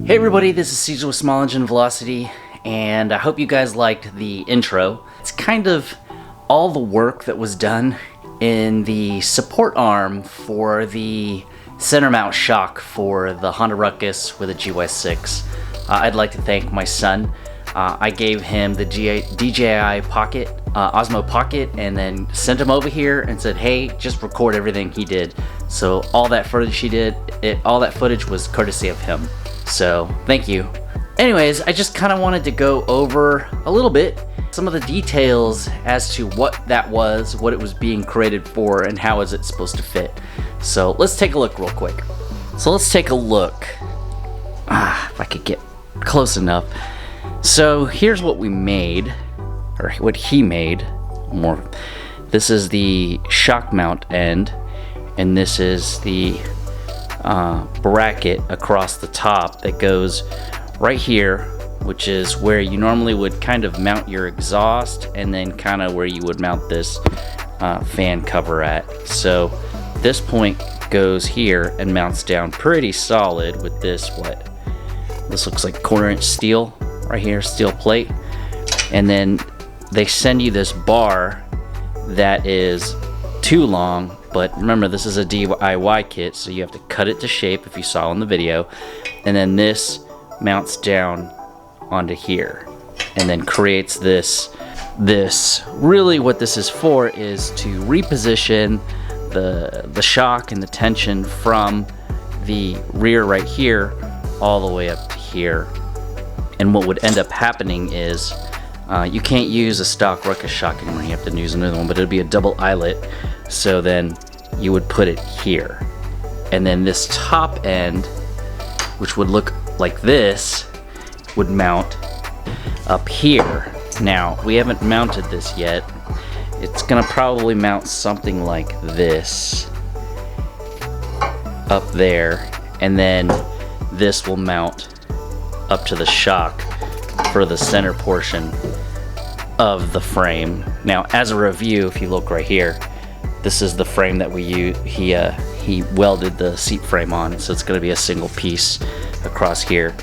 Hey everybody, this is Caesar with Small Engine Velocity, and I hope you guys liked the intro. It's kind of all the work that was done in the support arm for the center mount shock for the Honda Ruckus with a GY6. I'd like to thank my son. I gave him the DJI Pocket, Osmo Pocket, and then sent him over here and said, hey, just record everything he did. So all that footage he did, all that footage was courtesy of him. So thank you. Anyways, I just kind of wanted to go over a little bit some of the details as to what that was, what it was being created for, and how is it supposed to fit. So let's take a look real quick. So let's take a look. If I could get close enough. So here's what we made, or what he made. This is the shock mount end, and this is the bracket across the top that goes right here, which is where you normally would kind of mount your exhaust, and then kind of where you would mount this fan cover at. So this point goes here and mounts down pretty solid with this, this looks like 1/4 inch steel right here, steel plate. And then they send you this bar that is too long, but remember, this is a DIY kit, so you have to cut it to shape, if you saw in the video. And then this mounts down onto here and then creates this. Really what this is for is to reposition the shock and the tension from the rear right here all the way up to here. And what would end up happening is you can't use a stock Ruckus shock anymore. You have to use another one, but it'll be a double eyelet. So then you would put it here, and then this top end, which would look like this, would mount up here. Now, we haven't mounted this yet. It's gonna probably mount something like this up there, and then this will mount up to the shock for the center portion of the frame. Now, as a review, if you look right here, this is the frame that we use. He welded the seat frame on, so it's going to be a single piece across here.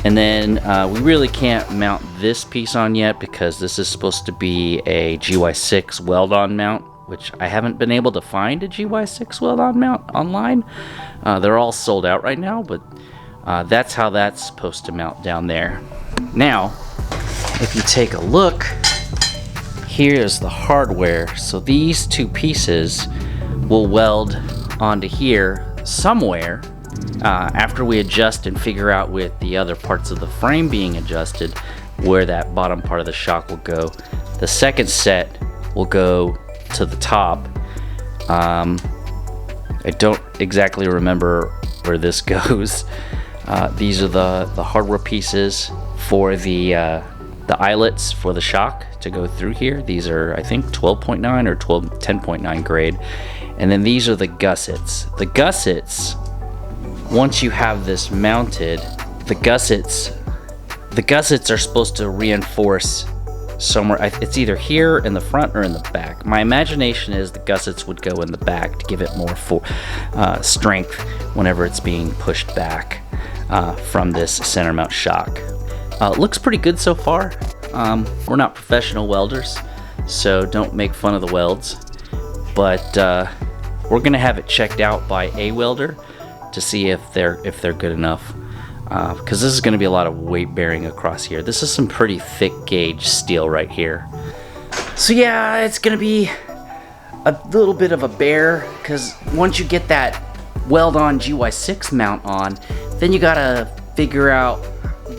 And then we really can't mount this piece on yet because this is supposed to be a GY6 weld-on mount, which I haven't been able to find a GY6 weld-on mount online. They're all sold out right now, but that's how that's supposed to mount down there. Now, if you take a look, here's the hardware. So these two pieces will weld onto here somewhere after we adjust and figure out with the other parts of the frame being adjusted where that bottom part of the shock will go. The second set will go to the top. I don't exactly remember where this goes. These are the hardware pieces for the eyelets for the shock to go through here. These are, I think, 12.9 or 10.9 grade. And then these are the gussets. The gussets, once you have this mounted, the gussets are supposed to reinforce somewhere. It's either here in the front or in the back. My imagination is the gussets would go in the back to give it more strength whenever it's being pushed back from this center mount shock. Looks pretty good so far. We're not professional welders, so don't make fun of the welds. But we're gonna have it checked out by a welder to see if they're good enough. Because this is gonna be a lot of weight bearing across here. This is some pretty thick gauge steel right here. So yeah, it's gonna be a little bit of a bear, because once you get that weld-on GY6 mount on, then you gotta figure out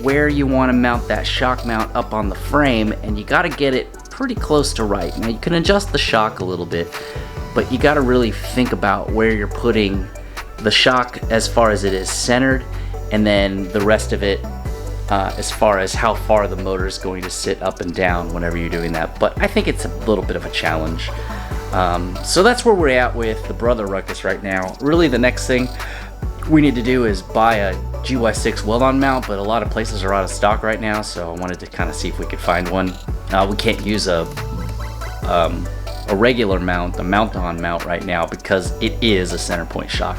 where you want to mount that shock mount up on the frame, and you got to get it pretty close to right. Now you can adjust the shock a little bit, but you got to really think about where you're putting the shock as far as it is centered, and then the rest of it as far as how far the motor is going to sit up and down whenever you're doing that. But I think it's a little bit of a challenge. So that's where we're at with the Brother Ruckus right now. Really, the next thing we need to do is buy a GY6 weld-on mount, but a lot of places are out of stock right now, so I wanted to kind of see if we could find one. We can't use a regular mount, a mount-on mount right now, because it is a center point shock,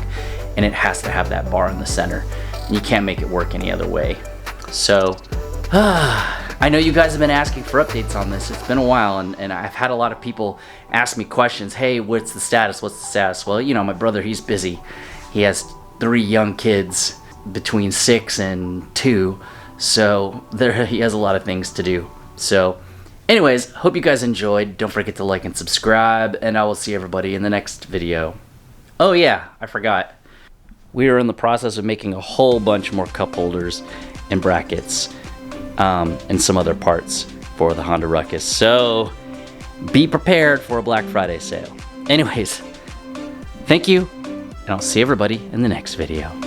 and it has to have that bar in the center. You can't make it work any other way. So, I know you guys have been asking for updates on this. It's been a while, and I've had a lot of people ask me questions. Hey, what's the status? What's the status? Well, you know, my brother, he's busy. He has 3 young kids between 6 and 2, so he has a lot of things to do. So, anyways, hope you guys enjoyed. Don't forget to like and subscribe, and I will see everybody in the next video. Oh yeah, I forgot. We are in the process of making a whole bunch more cup holders and brackets and some other parts for the Honda Ruckus. So be prepared for a Black Friday sale. Anyways, thank you, and I'll see everybody in the next video.